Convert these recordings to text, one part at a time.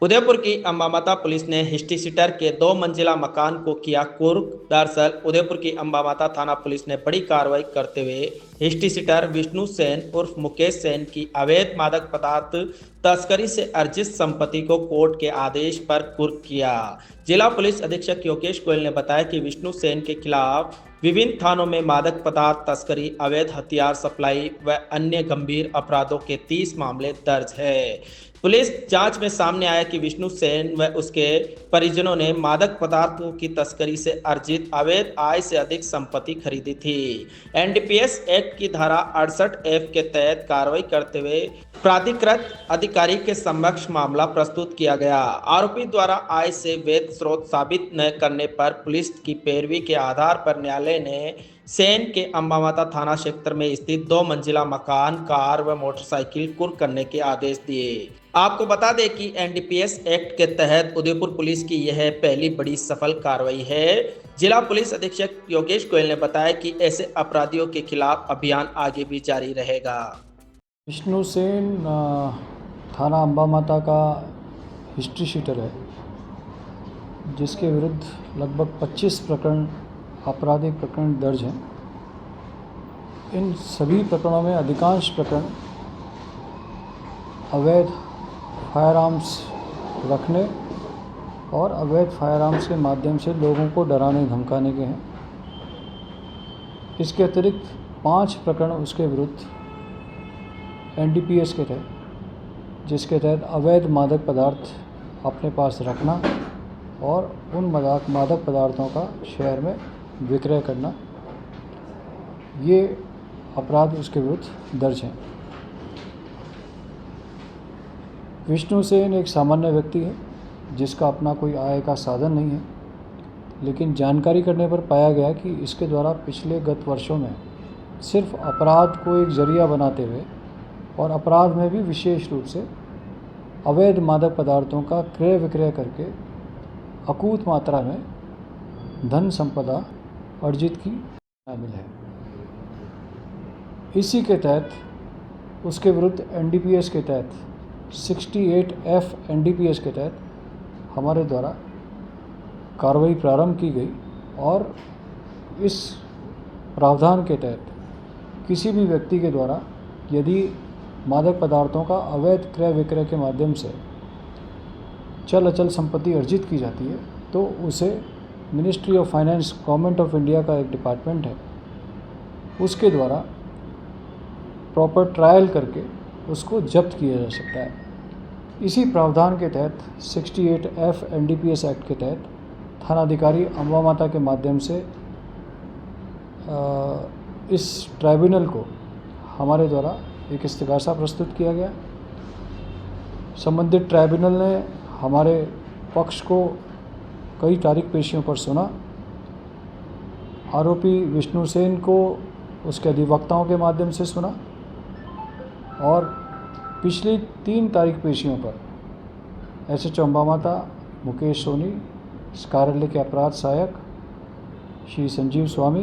उदयपुर की अंबामाता पुलिस ने history sheeter के 2 मंजिला मकान को किया कुर्क। दरअसल उदयपुर की अंबामाता थाना पुलिस ने बड़ी कार्रवाई करते हुए हिस्ट्री सीटर विष्णु सेन उर्फ मुकेश सेन की अवैध मादक पदार्थ तस्करी से अर्जित संपत्ति को कोर्ट के आदेश पर कुर्क किया। जिला पुलिस अधीक्षक योगेश गोयल ने बताया कि विष्णु सेन के खिलाफ विभिन्न थानों में मादक पदार्थ तस्करी, अवैध हथियार सप्लाई व अन्य गंभीर अपराधों के 30 मामले दर्ज है। पुलिस जांच में सामने आया कि विष्णु सेन व उसके परिजनों ने मादक पदार्थों की तस्करी से अर्जित अवैध आय से अधिक संपत्ति खरीदी थी। एनडीपीएस एक्ट की धारा 68F के तहत कार्रवाई करते हुए प्राधिकृत अधिकारी के समक्ष मामला प्रस्तुत किया गया। आरोपी द्वारा आय से वैध स्रोत साबित न करने पर पुलिस की पैरवी के आधार पर न्यायालय ने सेन के अंबामाता थाना क्षेत्र में स्थित 2 मंजिला मकान, कार व मोटरसाइकिल कुर्क करने के आदेश दिए। आपको बता दें कि एनडीपीएस एक्ट के तहत उदयपुर पुलिस की यह पहली बड़ी सफल कार्रवाई है। जिला पुलिस अधीक्षक योगेश गोयल ने बताया कि ऐसे अपराधियों के खिलाफ अभियान आगे भी जारी रहेगा। विष्णु सेन थाना अंबामाता का हिस्ट्री शीटर है, जिसके विरुद्ध लगभग 25 प्रकरण आपराधिक प्रकरण दर्ज हैं। इन सभी प्रकरणों में अधिकांश प्रकरण अवैध फायर आर्म्स रखने और अवैध फायर आर्म्स के माध्यम से लोगों को डराने धमकाने के हैं। इसके अतिरिक्त 5 प्रकरण उसके विरुद्ध एनडीपीएस के तहत, जिसके तहत अवैध मादक पदार्थ अपने पास रखना और उन मादक पदार्थों का शहर में विक्रय करना, ये अपराध उसके विरुद्ध दर्ज हैं। विष्णु सेन एक सामान्य व्यक्ति है जिसका अपना कोई आय का साधन नहीं है, लेकिन जानकारी करने पर पाया गया कि इसके द्वारा पिछले गत वर्षों में सिर्फ अपराध को एक जरिया बनाते हुए और अपराध में भी विशेष रूप से अवैध मादक पदार्थों का क्रय विक्रय करके अकूत मात्रा में धन संपदा अर्जित की शामिल है। इसी के तहत उसके विरुद्ध एनडीपीएस के तहत 68F एनडीपीएस के तहत हमारे द्वारा कार्रवाई प्रारंभ की गई और इस प्रावधान के तहत किसी भी व्यक्ति के द्वारा यदि मादक पदार्थों का अवैध क्रय विक्रय के माध्यम से चल अचल संपत्ति अर्जित की जाती है तो उसे ministry of finance, government of India का एक डिपार्टमेंट है, उसके द्वारा प्रॉपर ट्रायल करके उसको जब्त किया जा सकता है। इसी प्रावधान के तहत 68F एनडीपीएस एक्ट के तहत थानाधिकारी अंबामाता के माध्यम से इस ट्राइब्यूनल को हमारे द्वारा एक इस्तिगासा प्रस्तुत किया गया। संबंधित ट्राइब्यूनल ने हमारे पक्ष को कई तारीख पेशियों पर सुना। आरोपी विष्णु सेन को उसके अधिवक्ताओं के माध्यम से सुना और पिछली 3 तारीख पेशियों पर एसएचओ अंबामाता मुकेश सोनी, इस कार्यालय के अपराध सहायक श्री संजीव स्वामी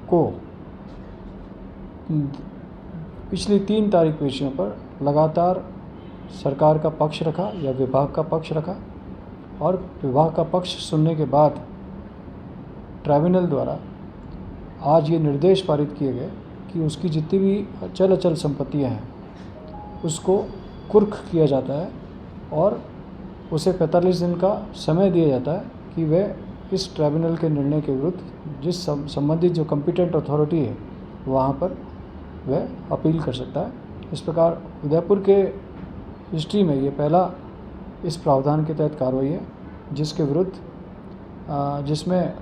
को पिछली 3 तारीख पेशियों पर लगातार सरकार का पक्ष रखा या विभाग का पक्ष रखा और विभाग का पक्ष सुनने के बाद ट्राइब्यूनल द्वारा आज ये निर्देश पारित किए गए कि उसकी जितनी भी चल अचल संपत्तियां हैं उसको कुर्क किया जाता है और उसे 45 दिन का समय दिया जाता है कि वह इस ट्राइब्यूनल के निर्णय के विरुद्ध जिस संबंधित जो कॉम्पिटेंट अथॉरिटी है वहाँ पर वह अपील कर सकता है। इस प्रकार उदयपुर के हिस्ट्री में ये पहला इस प्रावधान के तहत कार्रवाई है जिसके विरुद्ध जिसमें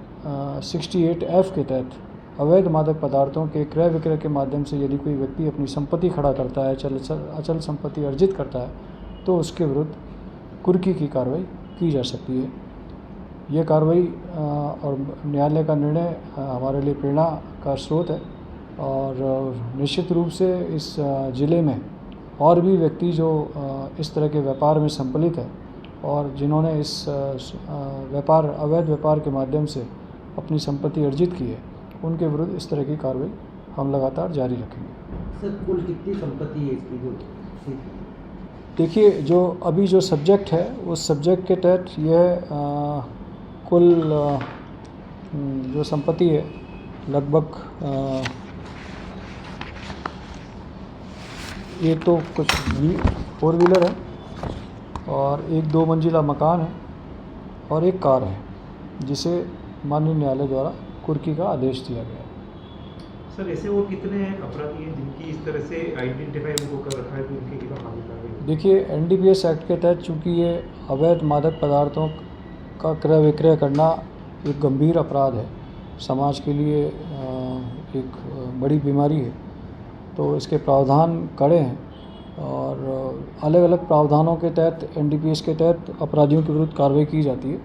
68F के तहत अवैध मादक पदार्थों के क्रय विक्रय के माध्यम से यदि कोई व्यक्ति अपनी संपत्ति खड़ा करता है, अचल संपत्ति अर्जित करता है तो उसके विरुद्ध कुर्की की कार्रवाई की जा सकती है। ये कार्रवाई और न्यायालय का निर्णय हमारे लिए प्रेरणा का स्रोत है और निश्चित रूप से इस ज़िले में और भी व्यक्ति जो इस तरह के व्यापार में संपलित है और जिन्होंने इस अवैध व्यापार के माध्यम से अपनी संपत्ति अर्जित की है, उनके विरुद्ध इस तरह की कार्रवाई हम लगातार जारी रखेंगे। सर, कुल कितनी संपत्ति है इसकी जो देखिए, जो अभी जो सब्जेक्ट है उस सब्जेक्ट के तहत यह कुल जो संपत्ति है लगभग ये तो कुछ 4 व्हीलर है और एक 2 मंजिला मकान है और एक कार है, जिसे माननीय न्यायालय द्वारा कुर्की का आदेश दिया गया है। सर, ऐसे वो कितने अपराधी हैं जिनकी इस तरह से आइडेंटिफाई उनको कर रखा है, तो उनके खिलाफ मामला है? देखिए, एनडीपीएस एक्ट के तहत चूँकि ये अवैध मादक पदार्थों का क्रय विक्रय करना एक गंभीर अपराध है, समाज के लिए एक बड़ी बीमारी है, तो इसके प्रावधान कड़े हैं और अलग अलग प्रावधानों के तहत एनडीपीएस के तहत अपराधियों के विरुद्ध कार्रवाई की जाती है।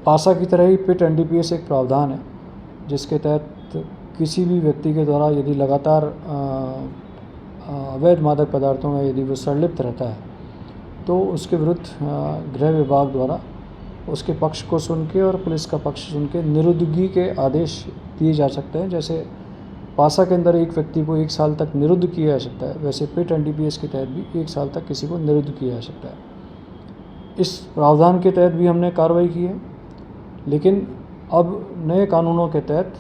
पासा की तरह ही पिट एनडीपीएस एक प्रावधान है जिसके तहत किसी भी व्यक्ति के द्वारा यदि लगातार अवैध मादक पदार्थों में यदि वो संलिप्त रहता है तो उसके विरुद्ध गृह विभाग द्वारा उसके पक्ष को सुन के और पुलिस का पक्ष सुन के निरुद्धगी के आदेश दिए जा सकते हैं। जैसे पासा के अंदर एक व्यक्ति को 1 साल तक निरुद्ध किया जा सकता है, वैसे पिट एनडीपीएस के तहत भी 1 साल तक किसी को निरुद्ध किया जा सकता है। इस प्रावधान के तहत भी हमने कार्रवाई की है, लेकिन अब नए कानूनों के तहत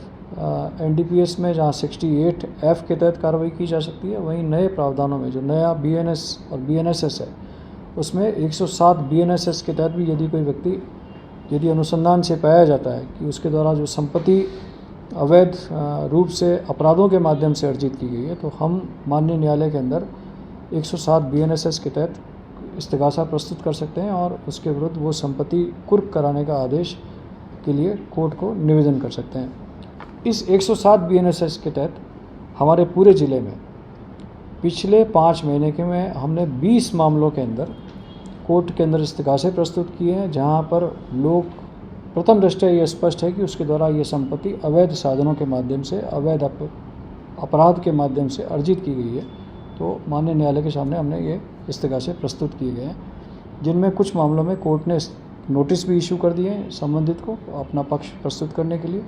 एनडीपीएस में जहां 68F के तहत कार्रवाई की जा सकती है, वहीं नए प्रावधानों में जो नया बीएनएस और बीएनएसएस है उसमें 107 बीएनएसएस के तहत भी यदि कोई व्यक्ति यदि अनुसंधान से पाया जाता है कि उसके द्वारा जो संपत्ति अवैध रूप से अपराधों के माध्यम से अर्जित की गई है, तो हम माननीय न्यायालय के अंदर 107 बीएनएसएस के तहत इस्तिगासा प्रस्तुत कर सकते हैं और उसके विरुद्ध वो संपत्ति कुर्क कराने का आदेश के लिए कोर्ट को निवेदन कर सकते हैं। इस 107 बीएनएसएस के तहत हमारे पूरे ज़िले में पिछले 5 महीने के में हमने 20 मामलों के अंदर कोर्ट के अंदर इस्तिगासे प्रस्तुत किए हैं, जहां पर लोग प्रथम दृष्टया ये स्पष्ट है कि उसके द्वारा ये संपत्ति अवैध साधनों के माध्यम से अवैध अपराध के माध्यम से अर्जित की गई है। तो माननीय न्यायालय के सामने हमने ये इस्तिगासे प्रस्तुत किए गए हैं, जिनमें कुछ मामलों में कोर्ट ने नोटिस भी इशू कर दिए हैं संबंधित को अपना पक्ष प्रस्तुत करने के लिए,